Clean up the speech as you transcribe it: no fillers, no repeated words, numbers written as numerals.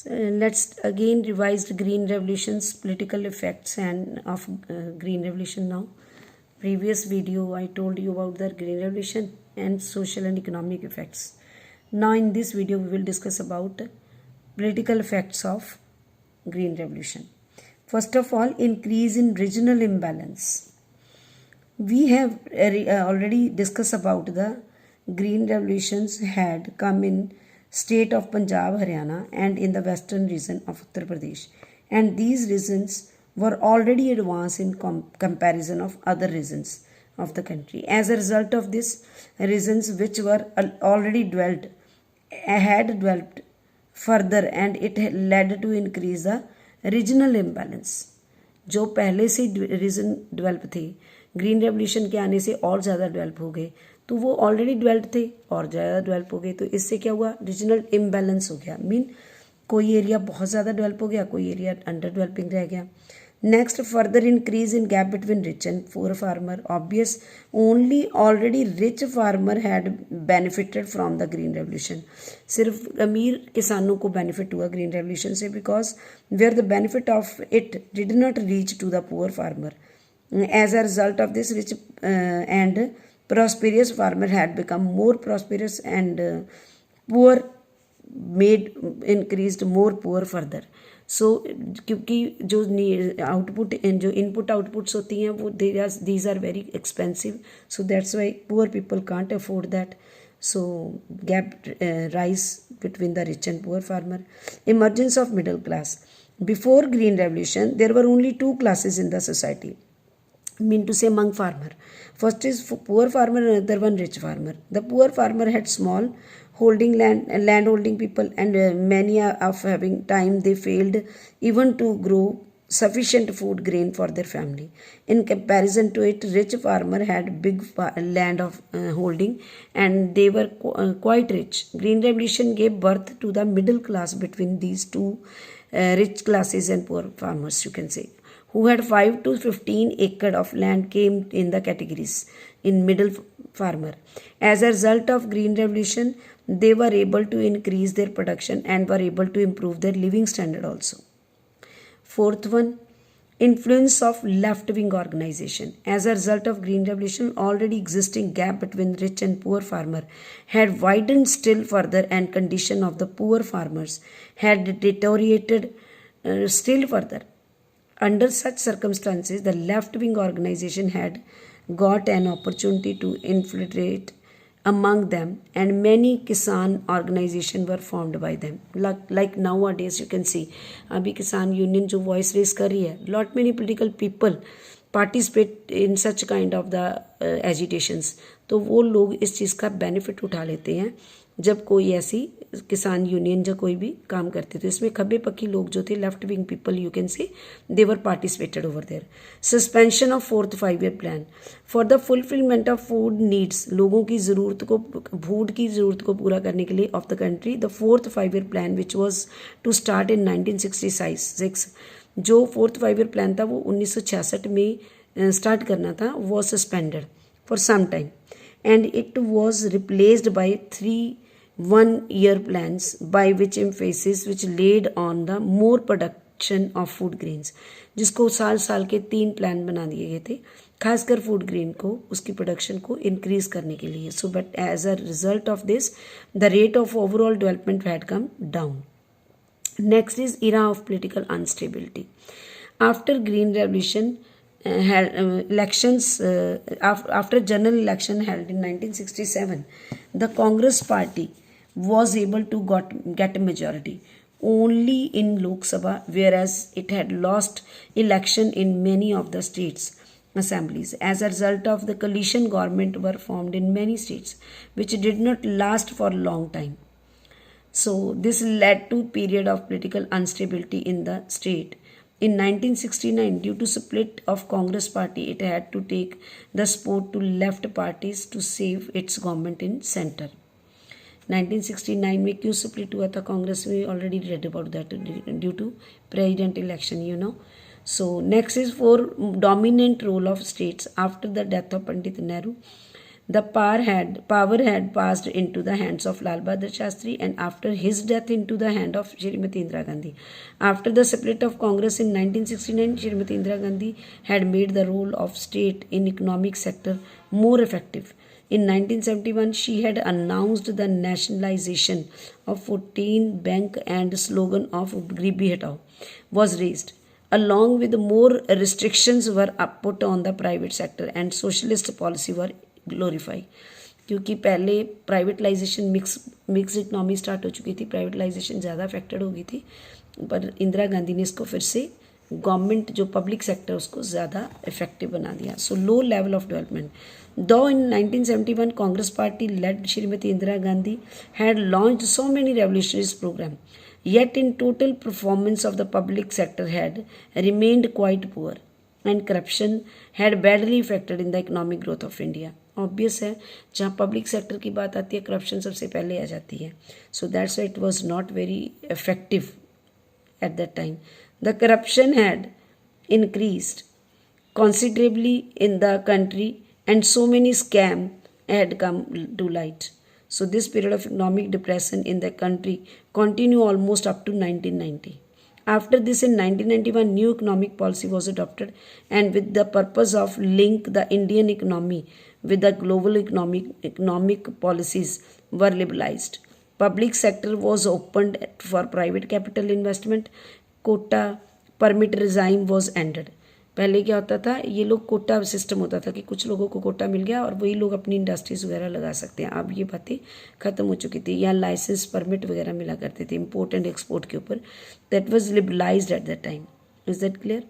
Let's again revise the Green Revolution's political effects and of Green Revolution now. Previous video I told you about the Green Revolution and social and economic effects. Now in this video we will discuss about political effects of Green Revolution. First of all, increase in regional imbalance. We have already discussed about the Green Revolutions had come in state of Punjab, Haryana and in the western region of Uttar Pradesh, and these regions were already advanced in comparison of other regions of the country. As a result of this, regions which were already had developed further and it led to increase the regional imbalance. जो पहले से reason develop थे green revolution के आने से और ज़्यादा develop हो गए, तो वो ऑलरेडी डेवलप थे और ज़्यादा डेवलप हो गए, तो इससे क्या हुआ, रीजनल इम्बैलेंस हो गया. मीन कोई एरिया बहुत ज़्यादा डेवलप हो गया, कोई एरिया अंडर डेवलपिंग रह गया. Next, further increase in gap between rich and poor farmer. Obvious, only already rich farmer had benefited from the green revolution. सिर्फ अमीर किसानों को benefit हुआ green revolution से, because where the benefit of it did not reach to the poor farmer. As a result of this, rich and prosperous farmer had become more prosperous and poor made increased more poor further. सो क्योंकि जो output जो input outputs होती हैं वो these are very expensive, so that's why poor people can't afford that. So gap rise between the rich and poor farmer. Emergence of middle class. Before green revolution there were only two classes in the society, mean to say among farmer. First is poor farmer and another one rich farmer. The poor farmer had small holding land holding people, and many of having time they failed even to grow sufficient food grain for their family. In comparison to it, rich farmer had big land of holding and they were quite rich. Green revolution gave birth to the middle class between these two rich classes and poor farmers, you can say, who had 5 to 15 acre of land came in the categories in middle farmer. As a result of green revolution, they were able to increase their production and were able to improve their living standard also. Fourth one, influence of left-wing organization. As a result of green revolution, already existing gap between rich and poor farmer had widened still further, and condition of the poor farmers had deteriorated still further. Under such circumstances, the left-wing organization had got an opportunity to infiltrate among them, and many Kisan organizations were formed by them. Like nowadays, you can see, अभी Kisan Union जो voice raise कर रही है, lot many political people participate in such kind of the agitations. तो वो लोग इस चीज़ का benefit उठा लेते हैं जब कोई ऐसी किसान यूनियन जो कोई भी काम करते. तो इसमें खब्बे पक्की लोग जो थे, left wing people, you can say, they were participated over there. Suspension of 4th 5 year plan for the fulfilment of food needs. लोगों की ज़रूरत को, फूड की ज़रूरत को पूरा करने के लिए of the country, the 4th 5 year plan which was to start in 1966. जो 4th 5 year प्लान था वो 1966 में स्टार्ट करना था, वो suspended for some time, and it was replaced by 3 1-year plans by which emphasis which laid on the more production of food grains. जिसको साल साल के 3 प्लान बना दिए गए थे, खासकर फूड ग्रेन को, उसकी प्रोडक्शन को इंक्रीज करने के लिए. So but as a result of this the rate of overall development had come down. Next is era of political instability. After green revolution elections, after general election held in 1967, the Congress party was able to get a majority only in Lok Sabha, whereas it had lost election in many of the states assemblies. As a result of the coalition government were formed in many states which did not last for a long time. So this led to period of political instability in the state. In 1969, due to split of Congress party, it had to take the support to left parties to save its government in center. 1969 में क्यों split हुआ था कांग्रेस में, already read about that, due to president election, you know. So next is for dominant role of states after the death of Pandit Nehru. The power had passed into the hands of Lal Bahadur Shastri and after his death into the hand of Srimati Indira Gandhi. After the split of Congress in 1969, Srimati Indira Gandhi had made the role of state in economic sector more effective. In 1971, she had announced the nationalization of 14 bank and slogan of Garibi Hatao was raised. Along with more restrictions were put on the private sector and socialist policy were glorified. क्योंकि पहले प्राइवेटलाइजेशन mix economy start हो चुकी थी, प्राइवेटलाइजेशन ज़्यादा affected हो गई थी, पर इंदिरा गांधी ने इसको फिर से गवर्नमेंट जो पब्लिक सेक्टर उसको ज़्यादा इफेक्टिव बना दिया. So low level of development. Though in 1971 Congress party led Srimati Indira Gandhi had launched so many revolutionary programs, yet in total performance of the public sector had remained quite poor and corruption had badly affected in the economic growth of India. Obvious है, जहाँ public sector की बात आती है corruption सबसे पहले आ जाती है. सो that's why it was not very effective at that time. The corruption had increased considerably in the country and so many scams had come to light. So this period of economic depression in the country continued almost up to 1990. After this, in 1991, new economic policy was adopted and with the purpose of link the Indian economy with the global economic policies were liberalized. Public sector was opened for private capital investment. Quota permit regime was ended. पहले क्या होता था, ये लोग quota system होता था कि कुछ लोगों को कोटा मिल गया और वही लोग अपनी इंडस्ट्रीज वगैरह लगा सकते हैं. अब ये बातें ख़त्म हो चुकी थी. यहाँ लाइसेंस परमिट वगैरह मिला करते थे इम्पोर्ट एंड एक्सपोर्ट के ऊपर. That was liberalised at that time. Is that clear?